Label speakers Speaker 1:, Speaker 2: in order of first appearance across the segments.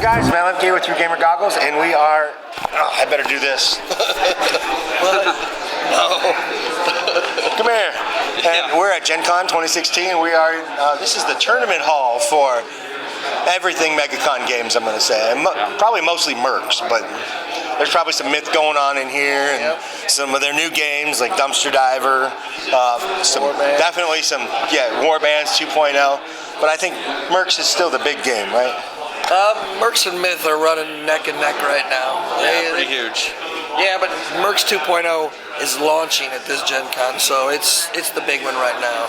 Speaker 1: guys, Matt Lemke with Your Gamer Goggles, and we are. Oh, I better do this.
Speaker 2: No.
Speaker 1: Come here. And we're at Gen Con 2016. We are. This is the tournament hall for everything Megacon Games, I'm going to say. Probably mostly Mercs, but there's probably some myth going on in here, and some of their new games like Dumpster Diver, definitely some Warbands 2.0. But I think Mercs is still the big game, right?
Speaker 2: Mercs and Myth are running neck and neck right now.
Speaker 3: Yeah, pretty huge.
Speaker 2: Yeah, but Mercs 2.0 is launching at this Gen Con, so it's the big one right now.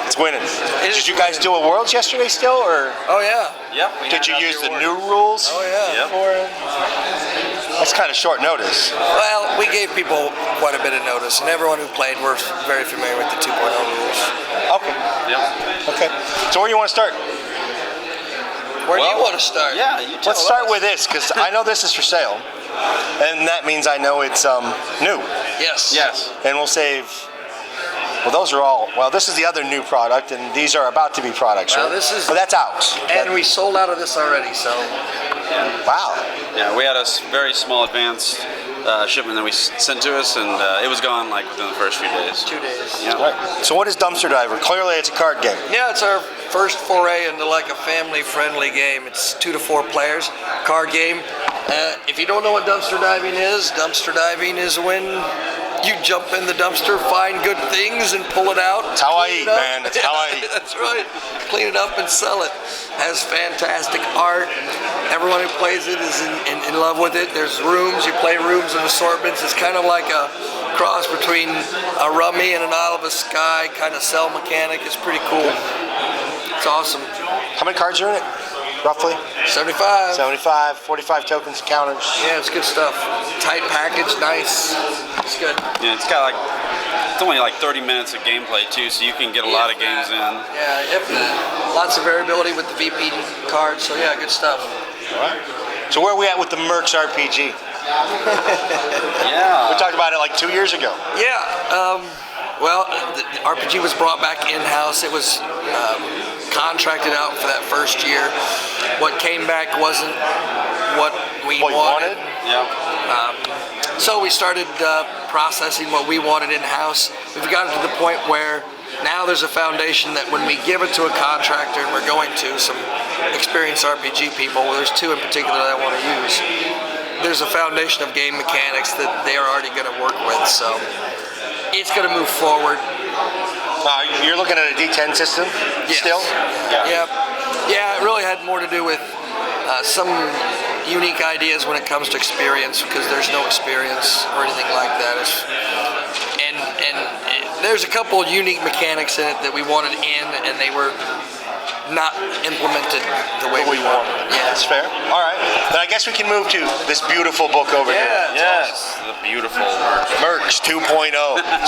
Speaker 1: It's winning. Did you guys do a Worlds yesterday still, or?
Speaker 2: Oh yeah.
Speaker 3: Yep.
Speaker 1: Did you use the new rules?
Speaker 2: Oh yeah.
Speaker 1: Yep. That's kind of short notice.
Speaker 2: Well, we gave people quite a bit of notice, and everyone who played were very familiar with the 2.0 rules.
Speaker 1: Okay.
Speaker 3: Yep.
Speaker 1: Okay. So where do you want to start?
Speaker 2: Where do you want to start?
Speaker 3: Yeah, you tell
Speaker 1: Let's start
Speaker 3: us.
Speaker 1: with this, because I know this is for sale, and that means I know it's new.
Speaker 2: Yes.
Speaker 3: Yes.
Speaker 1: And we'll save. Well, those are all. Well, this is the other new product, and these are about to be products,
Speaker 2: Well,
Speaker 1: right?
Speaker 2: this is-
Speaker 1: But that's out.
Speaker 2: And we sold out of this already, so.
Speaker 1: Wow.
Speaker 3: Yeah, we had a very small advance shipment that we sent to us, and it was gone like within the first few days.
Speaker 2: 2 days.
Speaker 3: Yeah.
Speaker 1: Right. So what is Dumpster Diver? Clearly, it's a card game.
Speaker 2: Yeah, it's our first foray into like a family-friendly game. It's 2 to 4 players, card game. If you don't know what dumpster diving is when you jump in the dumpster, find good things, and pull it out.
Speaker 1: That's how I eat, man. That's how I eat.
Speaker 2: That's right. Clean it up and sell it. Has fantastic art. Everyone who plays it is in love with it. There's rooms. You play rooms and assortments. It's kind of like a cross between a rummy and an Isle of a Sky kind of cell mechanic. It's pretty cool. It's awesome.
Speaker 1: How many cards are in it, roughly?
Speaker 2: 75.
Speaker 1: 75, 45 tokens, counters.
Speaker 2: Yeah, it's good stuff. Tight package, nice. It's good.
Speaker 3: Yeah, it's only like 30 minutes of gameplay too, so you can get a lot of games in.
Speaker 2: Yeah, lots of variability with the VP cards, so yeah, good stuff.
Speaker 1: All right. So where are we at with the Mercs RPG?
Speaker 3: Yeah.
Speaker 1: We talked about it like 2 years ago.
Speaker 2: Yeah, well, the RPG was brought back in-house. It was contracted out for that first year. What came back wasn't what we wanted.
Speaker 3: Yeah.
Speaker 2: So we started processing what we wanted in-house. We've gotten to the point where now there's a foundation that when we give it to a contractor, and we're going to some experienced RPG people, well, there's 2 in particular that I want to use, there's a foundation of game mechanics that they are already going to work with, so it's going to move forward.
Speaker 1: You're looking at a D10 system still?
Speaker 2: Yeah. Yeah, it really had more to do with some unique ideas when it comes to experience, because there's no experience or anything like that. And there's a couple unique mechanics in it that we wanted in, and they were not implemented the way we wanted. Yeah,
Speaker 1: that's fair. All right, then I guess we can move to this beautiful book over here.
Speaker 3: Yes, the beautiful
Speaker 1: Mercs 2.0.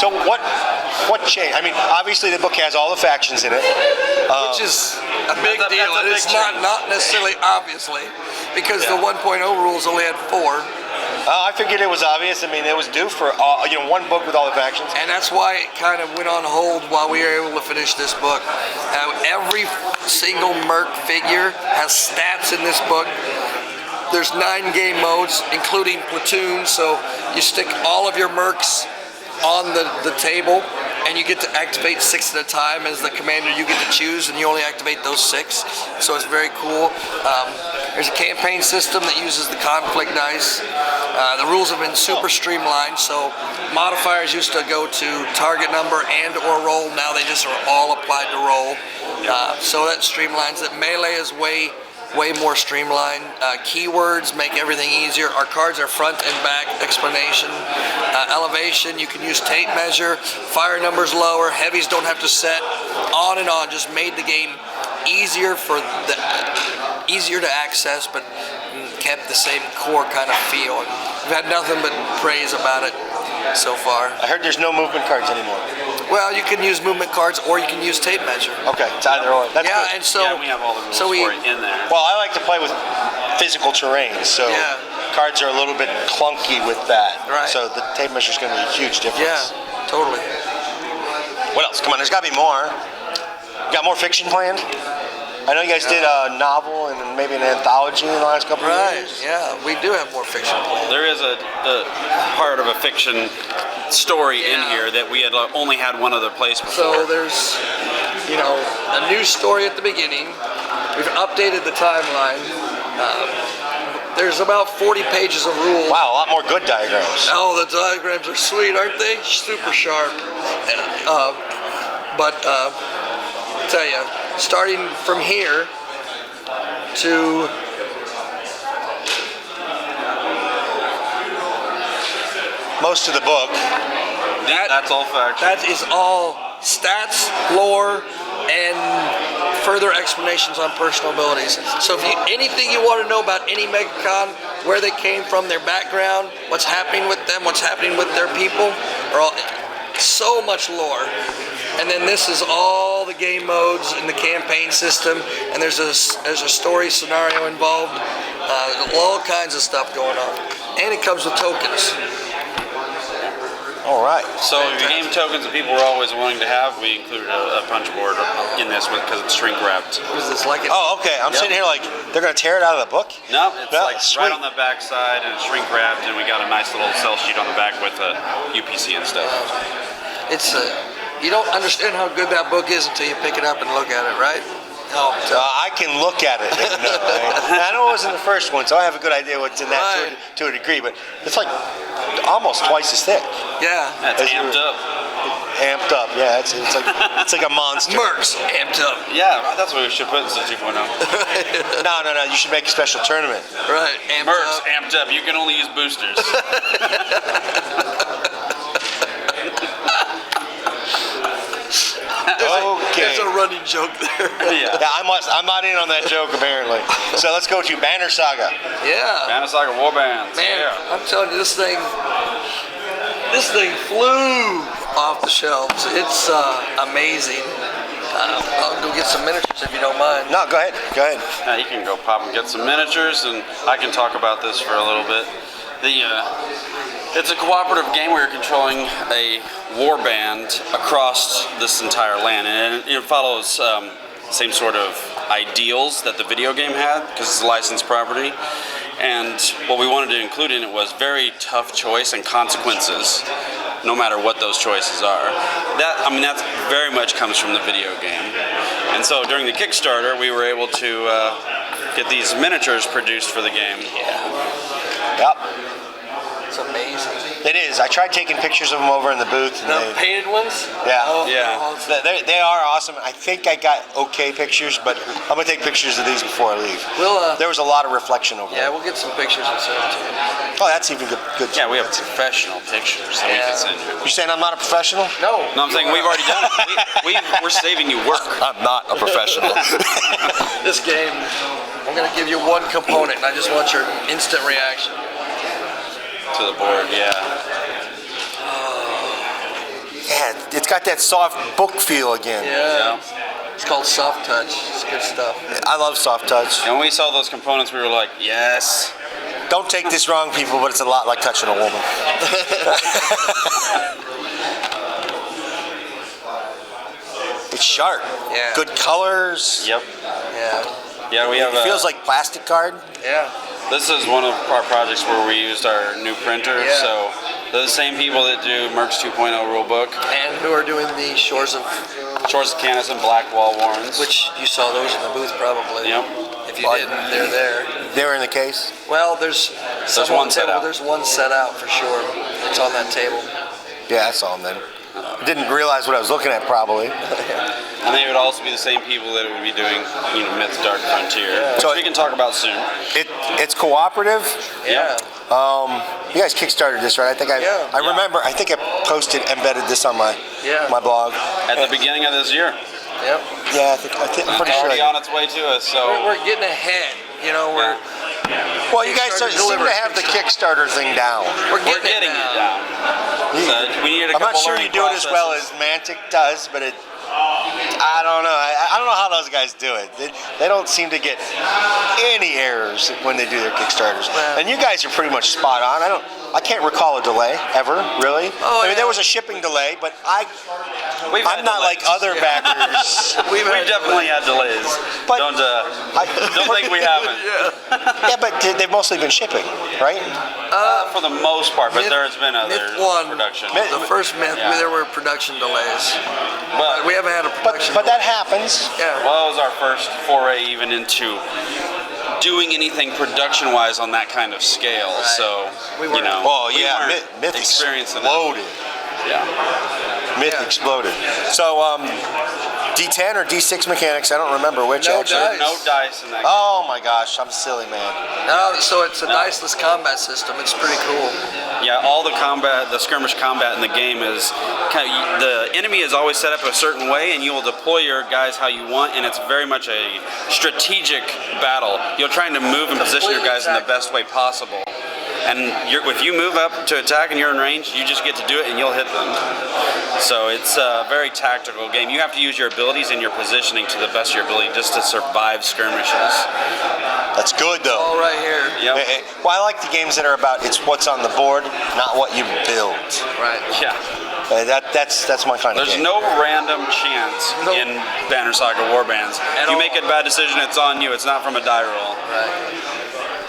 Speaker 1: So what changed? I mean, obviously the book has all the factions in it,
Speaker 2: which is a big
Speaker 3: That's a
Speaker 2: deal.
Speaker 3: big
Speaker 2: It's not necessarily obviously, because the 1.0 rules only had 4.
Speaker 1: I figured it was obvious. I mean, it was due for one book with all the factions.
Speaker 2: And that's why it kind of went on hold while we were able to finish this book. Every single Merc figure has stats in this book. There's 9 game modes, including platoon, so you stick all of your Mercs on the table, and you get to activate 6 at a time. As the commander, you get to choose, and you only activate those 6. So it's very cool. There's a campaign system that uses the conflict dice. The rules have been super streamlined, so modifiers used to go to target number and or roll. Now they just are all applied to roll. So that streamlines it. Melee is way more streamlined. Keywords make everything easier. Our cards are front and back explanation. Elevation, you can use tape measure. Fire numbers lower. Heavies don't have to set. On and on. Just made the game easier easier to access, but kept the same core kind of feel. And we've had nothing but praise about it so far.
Speaker 1: I heard there's no movement cards anymore.
Speaker 2: Well, you can use movement cards or you can use tape measure.
Speaker 1: Okay, it's either or. That's
Speaker 2: yeah,
Speaker 1: good.
Speaker 2: and so
Speaker 3: we have all the rules for it in there.
Speaker 1: Well, I like to play with physical terrain, so cards are a little bit clunky with that.
Speaker 2: Right.
Speaker 1: So the tape measure is going to be a huge difference.
Speaker 2: Yeah, totally.
Speaker 1: What else? Come on, there's got to be more. You got more fiction planned? I know you guys did a novel and maybe an anthology in the last couple of years.
Speaker 2: Yeah, we do have more fiction planned.
Speaker 3: There is a part of a fiction story in here that we had only had one other place before.
Speaker 2: So there's, a new story at the beginning. We've updated the timeline. There's about 40 pages of rules.
Speaker 1: Wow, a lot more good diagrams.
Speaker 2: Oh, the diagrams are sweet, aren't they? Super sharp. But I tell you, starting from here to
Speaker 1: Most of the book.
Speaker 3: That's all fact.
Speaker 2: that is all stats, lore, and further explanations on personal abilities. So if anything you want to know about any Megacon, where they came from, their background, what's happening with them, what's happening with their people, so much lore. And then this is all the game modes and the campaign system, and there's a story scenario involved, all kinds of stuff going on. And it comes with tokens.
Speaker 1: All right.
Speaker 3: So the game tokens that people were always wanting to have, we included a punch board in this because it's shrink wrapped.
Speaker 2: What is this, like it?
Speaker 1: Oh, okay. I'm sitting here like, they're going to tear it out of the book?
Speaker 3: No, it's like
Speaker 1: sweet.
Speaker 3: right on the back side and it's shrink wrapped, and we got a nice little sell sheet on the back with a UPC and stuff.
Speaker 2: It's you don't understand how good that book is until you pick it up and look at it, right? Oh,
Speaker 1: I can look at it. I know it wasn't the first one, so I have a good idea what's in that
Speaker 2: Right.
Speaker 1: to a degree, but it's like almost twice as thick.
Speaker 2: yeah.
Speaker 3: That's
Speaker 1: As
Speaker 3: amped up.
Speaker 1: Amped up, yeah. It's like a monster.
Speaker 2: Mercs amped up.
Speaker 3: Yeah, that's what we should put in 2.0.
Speaker 1: No. You should make a special tournament.
Speaker 2: Right, amped
Speaker 3: Mercs
Speaker 2: up.
Speaker 3: amped up. You can only use boosters.
Speaker 1: Okay.
Speaker 2: There's a running joke there.
Speaker 3: Yeah.
Speaker 1: Yeah, I'm not in on that joke apparently. So let's go to Banner Saga.
Speaker 2: Yeah.
Speaker 3: Banner Saga Warbands.
Speaker 2: Man,
Speaker 3: Yeah.
Speaker 2: I'm telling you, this thing flew off the shelves. It's amazing. I'll go get some miniatures if you don't mind.
Speaker 1: No, go ahead.
Speaker 3: Now you can go pop and get some miniatures, and I can talk about this for a little bit. It's a cooperative game where you're controlling a warband across this entire land, and it follows same sort of ideals that the video game had because it's a licensed property. And what we wanted to include in it was very tough choice and consequences, no matter what those choices are. That very much comes from the video game. And so during the Kickstarter, we were able to get these miniatures produced for the game.
Speaker 1: Yep.
Speaker 2: It's amazing.
Speaker 1: It is. I tried taking pictures of them over in the booth. And
Speaker 2: The painted ones?
Speaker 1: Yeah.
Speaker 2: Oh,
Speaker 3: Yeah.
Speaker 2: awesome.
Speaker 1: They are awesome. I think I got okay pictures, but I'm going to take pictures of these before I leave. There was a lot of reflection over
Speaker 2: Yeah,
Speaker 1: there.
Speaker 2: we'll get some pictures and send them to you.
Speaker 1: Oh, that's even good.
Speaker 3: Yeah, we have professional pictures that we
Speaker 2: Yeah.
Speaker 3: can send you.
Speaker 1: You're saying I'm not a professional?
Speaker 2: No.
Speaker 3: No, I'm saying we've already done it. We're saving you work.
Speaker 1: I'm not a professional.
Speaker 2: This game, I'm going to give you one component, and I just want your instant reaction.
Speaker 3: To the board, yeah.
Speaker 1: Yeah, it's got that soft book feel again.
Speaker 2: Yeah. It's called Soft Touch. It's good stuff.
Speaker 1: I love soft touch.
Speaker 3: And when we saw those components, we were like, yes.
Speaker 1: Don't take this wrong, people, but it's a lot like touching a woman. It's sharp.
Speaker 2: Yeah.
Speaker 1: Good colors.
Speaker 3: Yep.
Speaker 2: Yeah.
Speaker 3: Yeah, we have
Speaker 1: It feels like plastic card.
Speaker 2: Yeah.
Speaker 3: This is one of our projects where we used our new printer.
Speaker 2: Yeah.
Speaker 3: So they're the same people that do Mercs 2.0 rulebook.
Speaker 2: And who are doing the Shores of,
Speaker 3: Shores of Canis and Black Wall Warrens.
Speaker 2: which you saw those in the booth probably.
Speaker 3: Yep.
Speaker 2: If you didn't, they're there.
Speaker 1: They were in the case.
Speaker 2: Well, there's
Speaker 3: one set out.
Speaker 2: There's one set out for sure. It's on that table.
Speaker 1: Yeah, I saw them then. I didn't realize what I was looking at probably.
Speaker 3: And they would also be the same people that would be doing, Myth Dark Frontier. Which
Speaker 1: So-
Speaker 3: we can talk about soon.
Speaker 1: It's cooperative.
Speaker 2: Yeah.
Speaker 1: You guys kickstarted this, right? I think
Speaker 2: Yeah.
Speaker 1: I remember. I think I embedded this on my blog.
Speaker 3: At the beginning of this year.
Speaker 2: Yep.
Speaker 1: Yeah, I'm pretty
Speaker 3: It's
Speaker 1: sure.
Speaker 3: already on its way to us, so...
Speaker 2: We're getting ahead. We're
Speaker 1: Well, you guys
Speaker 2: Kickstarter
Speaker 1: seem to
Speaker 2: delivered.
Speaker 1: have the Kickstarter thing down.
Speaker 3: We're getting it down. So we needed a
Speaker 1: I'm not
Speaker 3: couple
Speaker 1: sure you
Speaker 3: learning
Speaker 1: do it as well as
Speaker 3: processes.
Speaker 1: Mantic does, but I don't know. I don't know how those guys do it. They don't seem to get any errors when they do their Kickstarters. And you guys are pretty much spot on. I can't recall a delay ever, really. I mean, there was a shipping delay, but I'm not like other backers.
Speaker 3: We've definitely had delays.
Speaker 1: But
Speaker 3: don't think we haven't.
Speaker 1: Yeah, but they've mostly been shipping, right?
Speaker 3: For the most part, but there's been other
Speaker 2: Myth 1,
Speaker 3: production.
Speaker 2: the first Myth, there were production delays. But we haven't had a production
Speaker 1: But that
Speaker 2: delay.
Speaker 1: happens.
Speaker 2: Yeah.
Speaker 3: Well, it was our first foray even into doing anything production-wise on that kind of scale.
Speaker 2: Right.
Speaker 3: So,
Speaker 2: We weren't-
Speaker 1: Oh,
Speaker 3: we
Speaker 1: yeah,
Speaker 3: weren't
Speaker 1: Myth
Speaker 3: experiencing
Speaker 1: exploded.
Speaker 3: it. Yeah.
Speaker 1: Myth exploded. So, D10 or D6 mechanics, I don't remember which
Speaker 2: No
Speaker 1: actually.
Speaker 2: dice.
Speaker 3: No dice in that game.
Speaker 1: Oh my gosh, I'm silly, man.
Speaker 2: No, so it's a diceless combat system. It's pretty cool.
Speaker 3: Yeah, all the combat, the skirmish combat in the game is the enemy is always set up a certain way, and you will deploy your guys how you want, and it's very much a strategic battle. You're trying to move and position your guys in the best way possible. And if you move up to attack and you're in range, you just get to do it and you'll hit them. So it's a very tactical game. You have to use your abilities and your positioning to the best of your ability just to survive skirmishes.
Speaker 1: That's good though.
Speaker 2: All right here.
Speaker 3: Yep.
Speaker 1: Well, I like the games that are about it's what's on the board, not what you build.
Speaker 2: Right.
Speaker 3: Yeah.
Speaker 1: That's my kind of
Speaker 3: There's
Speaker 1: game.
Speaker 3: no random chance in Banner Saga Warbands. If you make a bad decision, it's on you. It's not from a die roll.
Speaker 2: Right.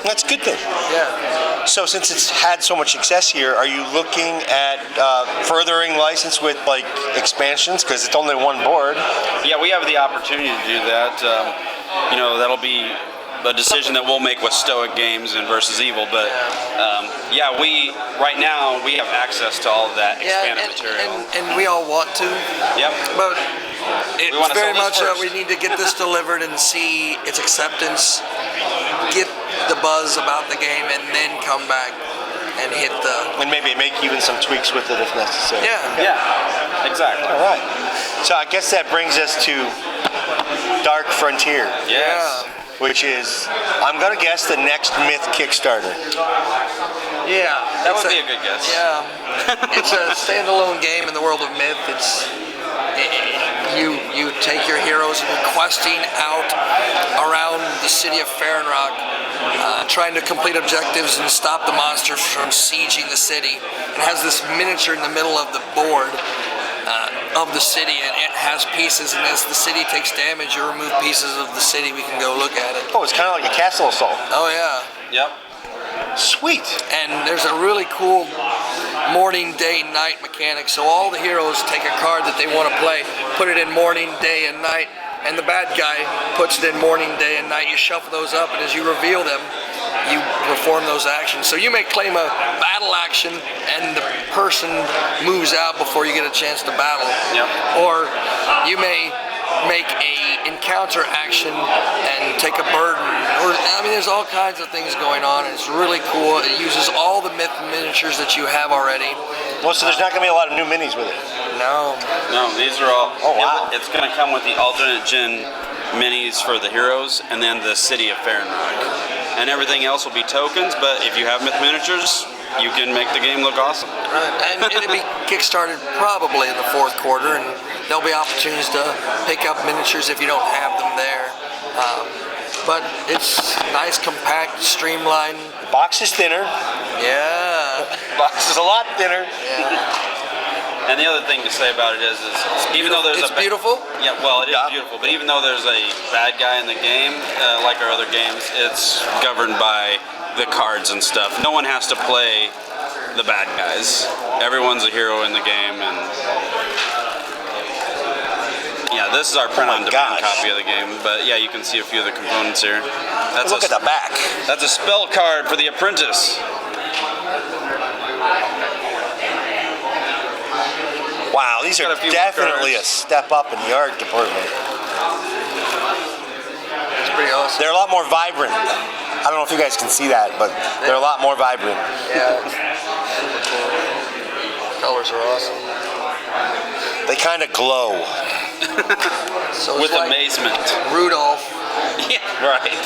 Speaker 1: That's a good thing.
Speaker 2: Yeah.
Speaker 1: So since it's had so much success here, are you looking at furthering license with like expansions? Because it's only one board.
Speaker 3: Yeah, we have the opportunity to do that. That'll be a decision that we'll make with Stoic Games and Versus Evil. But right now we have access to all of that expanded material.
Speaker 2: And we all want to.
Speaker 3: Yep.
Speaker 2: But it's
Speaker 3: wanna
Speaker 2: very
Speaker 3: sell this
Speaker 2: much
Speaker 3: first.
Speaker 2: we need to get this delivered and see its acceptance, get the buzz about the game, and then come back and hit the.
Speaker 1: And maybe make even some tweaks with it if necessary.
Speaker 2: Yeah.
Speaker 3: Yeah, exactly.
Speaker 1: All right. So I guess that brings us to Dark Frontier.
Speaker 3: Yes.
Speaker 1: Which is, I'm gonna guess, the next Myth Kickstarter.
Speaker 2: Yeah.
Speaker 3: That would be a good guess.
Speaker 2: Yeah. It's a standalone game in the world of Myth. You take your heroes and you're questing out around the city of Farinrock, trying to complete objectives and stop the monsters from sieging the city. It has this miniature in the middle of the board of the city, and it has pieces, and as the city takes damage, you remove pieces of the city. We can go look at it.
Speaker 1: Oh, it's kind of like a castle assault.
Speaker 2: Oh yeah.
Speaker 3: Yep.
Speaker 1: Sweet.
Speaker 2: And there's a really cool morning, day, night mechanic. So all the heroes take a card that they want to play, put it in morning, day, and night, and the bad guy puts it in morning, day, and night. You shuffle those up, and as you reveal them, you perform those actions. So you may claim a battle action, and the person moves out before you get a chance to battle.
Speaker 3: Yep.
Speaker 2: Or you may make a encounter action and take a burden. There's all kinds of things going on, and it's really cool. It uses all the Myth miniatures that you have already.
Speaker 1: Well, so there's not gonna be a lot of new minis with it.
Speaker 2: No.
Speaker 3: No, these are all.
Speaker 1: Oh, wow.
Speaker 3: It's going to come with the alternate gen minis for the heroes, and then the city of Farinrock. And everything else will be tokens. But if you have Myth miniatures, you can make the game look awesome.
Speaker 2: Right. And it'll be kickstarted probably in the fourth quarter, and there'll be opportunities to pick up miniatures if you don't have them there. But it's nice, compact, streamlined.
Speaker 1: The box is thinner.
Speaker 2: Yeah.
Speaker 1: The box is a lot thinner.
Speaker 3: And the other thing to say about it is even though there's
Speaker 2: It's beautiful.
Speaker 3: Yeah, well, it is beautiful. But even though there's a bad guy in the game, like our other games, it's governed by the cards and stuff. No one has to play the bad guys. Everyone's a hero in the game, and yeah, this is our print-on-demand copy of the game. But yeah, you can see a few of the components here.
Speaker 1: Look at the back.
Speaker 3: That's a spell card for the apprentice.
Speaker 1: Wow, these are
Speaker 3: Got a few more
Speaker 1: definitely a
Speaker 3: cards.
Speaker 1: step up in the art department.
Speaker 2: It's pretty awesome.
Speaker 1: They're a lot more vibrant. I don't know if you guys can see that, but they're a lot more vibrant.
Speaker 2: Yeah. Super cool. Colors are awesome.
Speaker 1: They kind of glow.
Speaker 2: So
Speaker 3: With
Speaker 2: it's like
Speaker 3: amazement.
Speaker 2: Rudolph.
Speaker 3: Yeah, right.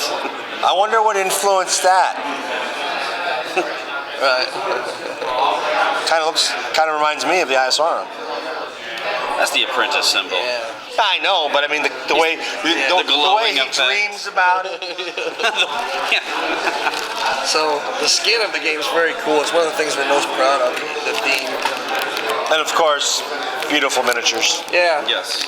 Speaker 1: I wonder what influenced that.
Speaker 2: Right.
Speaker 1: Kind of reminds me of the ISR.
Speaker 3: That's the apprentice symbol.
Speaker 2: Yeah.
Speaker 1: I know, but I mean the way the way
Speaker 3: glowing
Speaker 1: he
Speaker 3: effect.
Speaker 1: dreams about it.
Speaker 2: So the skin of the game is very cool. It's one of the things we're most proud of. The theme.
Speaker 1: And of course, beautiful miniatures.
Speaker 2: Yeah.
Speaker 3: Yes.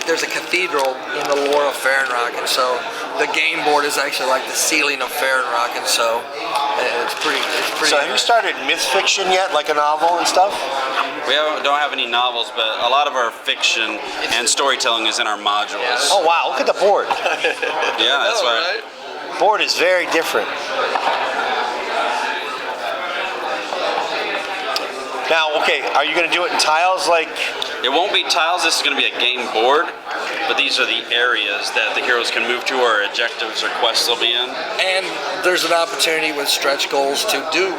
Speaker 2: There's a cathedral in the lore of Farronrock, and so the game board is actually like the ceiling of Farronrock, and so it's pretty.
Speaker 1: So have you started myth fiction yet, like a novel and stuff?
Speaker 3: We don't have any novels, but a lot of our fiction and storytelling is in our modules.
Speaker 1: Oh wow, look at the board.
Speaker 3: Yeah, that's why.
Speaker 2: Right?
Speaker 1: Board is very different. Now, okay, are you going to do it in tiles like?
Speaker 3: It won't be tiles. This is going to be a game board, but these are the areas that the heroes can move to, or objectives or quests they'll be in.
Speaker 2: And there's an opportunity with stretch goals to do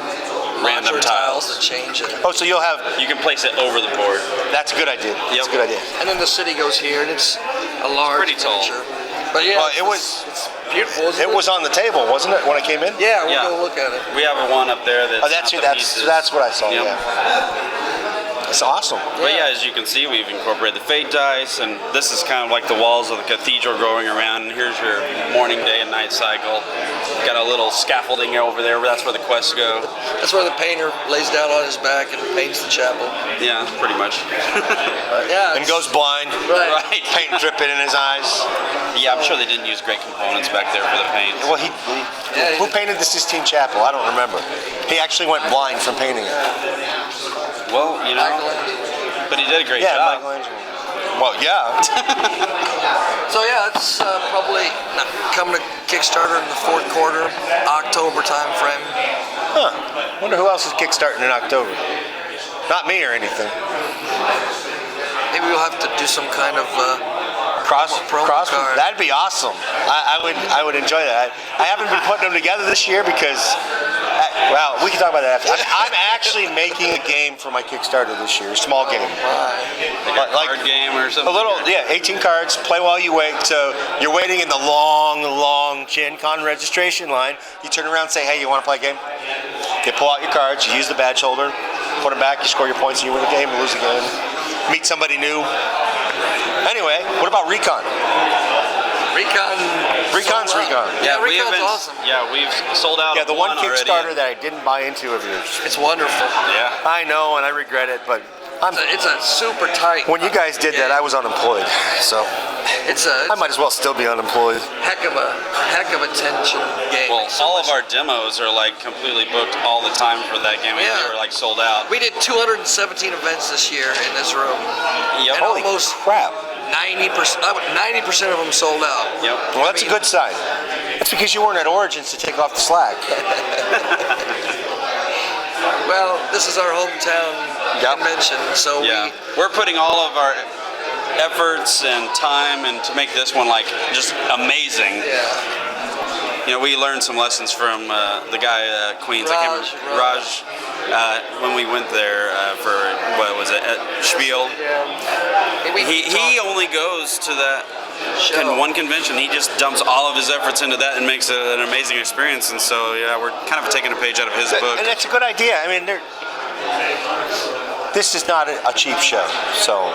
Speaker 3: Random
Speaker 2: modular
Speaker 3: tiles.
Speaker 2: to change it.
Speaker 1: Oh, so you'll have.
Speaker 3: You can place it over the board.
Speaker 1: That's a good idea. That's
Speaker 3: Yep.
Speaker 1: a good idea.
Speaker 2: And then the city goes here, and it's a large
Speaker 3: pretty tall.
Speaker 2: miniature. But yeah,
Speaker 1: It
Speaker 2: it's beautiful. Isn't
Speaker 1: It was on the table, wasn't it, when I came in?
Speaker 2: Yeah, we'll
Speaker 3: Yeah.
Speaker 2: go look at it.
Speaker 3: We have one up there that's.
Speaker 1: Oh, that's
Speaker 3: not the pieces.
Speaker 1: that's what I saw.
Speaker 3: Yep.
Speaker 1: Yeah. It's awesome.
Speaker 3: But yeah, as you can see, we've incorporated the fate dice, and this is kind of like the walls of the cathedral going around. And here's your morning, day, and night cycle. Got a little scaffolding over there, but that's where the quests go.
Speaker 2: That's where the painter lays down on his back and paints the chapel.
Speaker 3: Yeah, pretty much.
Speaker 2: Yeah.
Speaker 1: And goes blind.
Speaker 2: Right.
Speaker 3: Right.
Speaker 1: Paint dripping in his eyes.
Speaker 3: Yeah, I'm sure they didn't use great components back there for the paint.
Speaker 1: Well,
Speaker 2: Yeah,
Speaker 1: who painted the Sistine Chapel? I don't remember. He actually went blind from painting it.
Speaker 3: Well, you know,
Speaker 2: Michelangelo.
Speaker 3: but he did a great
Speaker 1: Yeah,
Speaker 3: job.
Speaker 1: Michelangelo. Well, yeah.
Speaker 2: So yeah, it's probably coming to Kickstarter in the fourth quarter, October time frame.
Speaker 1: Huh. Wonder who else is kickstarting in October. Not me or anything.
Speaker 2: Maybe we'll have to do some kind of promo
Speaker 1: Cross.
Speaker 2: card.
Speaker 1: That'd be awesome. I would enjoy that. I haven't been putting them together this year because, well, we can talk about that after. I'm actually making a game for my Kickstarter this year, a small game.
Speaker 3: Like a card game or something.
Speaker 1: A little, yeah, 18 cards, play while you wait. So you're waiting in the long Gen Con registration line. You turn around and say, hey, you want to play a game? You pull out your cards, you use the badge holder, put them back, you score your points, and you win the game, you lose the game. Meet somebody new. Anyway, what about Recon? Recon's Recon.
Speaker 2: Yeah,
Speaker 3: we
Speaker 2: Recon's
Speaker 3: haven't-
Speaker 2: awesome.
Speaker 3: Yeah, we've sold out.
Speaker 1: Yeah,
Speaker 3: of
Speaker 1: the one
Speaker 3: already.
Speaker 1: Kickstarter that I didn't buy into of yours.
Speaker 2: It's wonderful.
Speaker 3: Yeah.
Speaker 1: I know, and I regret it, but
Speaker 2: It's a super tight.
Speaker 1: when you guys did that, I was unemployed, so
Speaker 2: It's a
Speaker 1: I might as well still be unemployed.
Speaker 2: heck of a tension game.
Speaker 3: Well,
Speaker 2: So
Speaker 3: all
Speaker 2: much-
Speaker 3: of our demos are like completely booked all the time for that game.
Speaker 2: Yeah.
Speaker 3: They were like sold out.
Speaker 2: We did 217 events this year in this room.
Speaker 3: Yep.
Speaker 2: And
Speaker 1: Holy
Speaker 2: almost
Speaker 1: crap.
Speaker 2: 90% of them sold out.
Speaker 3: Yep.
Speaker 1: Well, that's a good sign. That's because you weren't at Origins to take off the slack.
Speaker 2: Well, this is our hometown
Speaker 1: Yep.
Speaker 2: convention, so
Speaker 3: Yeah. We're putting all of our efforts and time and to make this one like just amazing. You know, we learned some lessons from the guy Queens. I can't remember, Raj. When we went there for what was it, Spiel. He only goes to that one convention. He just dumps all of his efforts into that and makes it an amazing experience. And so yeah, we're kind of taking a page out of his book.
Speaker 1: And that's a good idea. I mean, this is not a cheap show, so.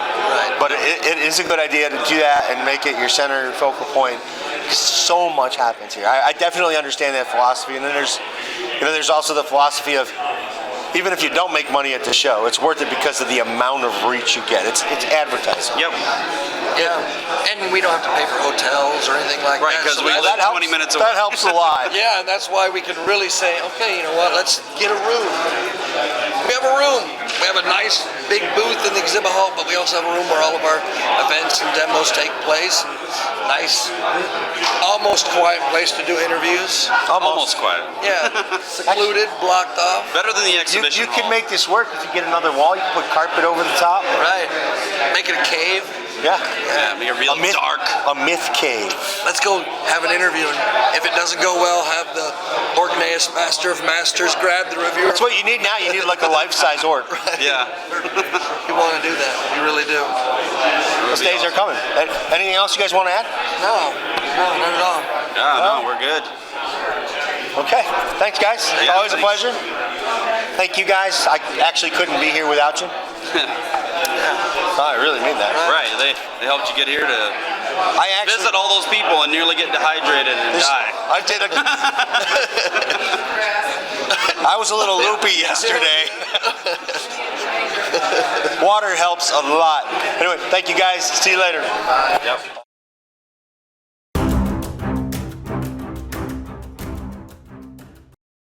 Speaker 1: But it is a good idea to do that and make it your center focal point. So much happens here. I definitely understand that philosophy, and then there's also the philosophy of even if you don't make money at the show, it's worth it because of the amount of reach you get. It's advertising.
Speaker 3: Yep.
Speaker 2: Yeah, and we don't have to pay for hotels or anything like
Speaker 3: Right,
Speaker 2: that.
Speaker 3: because
Speaker 2: so
Speaker 3: we
Speaker 2: that's-
Speaker 3: live 20 minutes away.
Speaker 1: That helps a lot.
Speaker 2: Yeah, and that's why we can really say, okay, you know what, let's get a room. We have a room. We have a nice big booth in the exhibit hall, but we also have a room where all of our events and demos take place. Nice, almost quiet place to do interviews.
Speaker 3: Almost quiet.
Speaker 2: Yeah, secluded, blocked off.
Speaker 3: Better than the exhibition
Speaker 1: You can
Speaker 3: hall.
Speaker 1: make this work if you get another wall. You can put carpet over the top.
Speaker 2: Right. Make it a cave.
Speaker 1: Yeah.
Speaker 3: Yeah, make it real dark.
Speaker 1: A myth cave.
Speaker 2: Let's go have an interview, and if it doesn't go well, have the Orkneys Master of Masters grab the reviewer.
Speaker 1: That's what you need now. You need like a life-size orc.
Speaker 3: Yeah.
Speaker 2: You want to do that. You really do.
Speaker 1: Those days are coming. Anything else you guys want to add?
Speaker 2: No, not at all.
Speaker 3: Yeah, no, we're good.
Speaker 1: Okay. Thanks, guys.
Speaker 3: Yeah,
Speaker 1: Always a
Speaker 3: thanks.
Speaker 1: pleasure. Thank you, guys. I actually couldn't be here without you. I really mean that.
Speaker 3: Right. They helped you get here to
Speaker 1: I actually
Speaker 3: visit all those people and nearly get dehydrated and die.
Speaker 1: I did a. I was a little loopy yesterday. Water helps a lot. Anyway, thank you guys. See you later.
Speaker 3: Yep.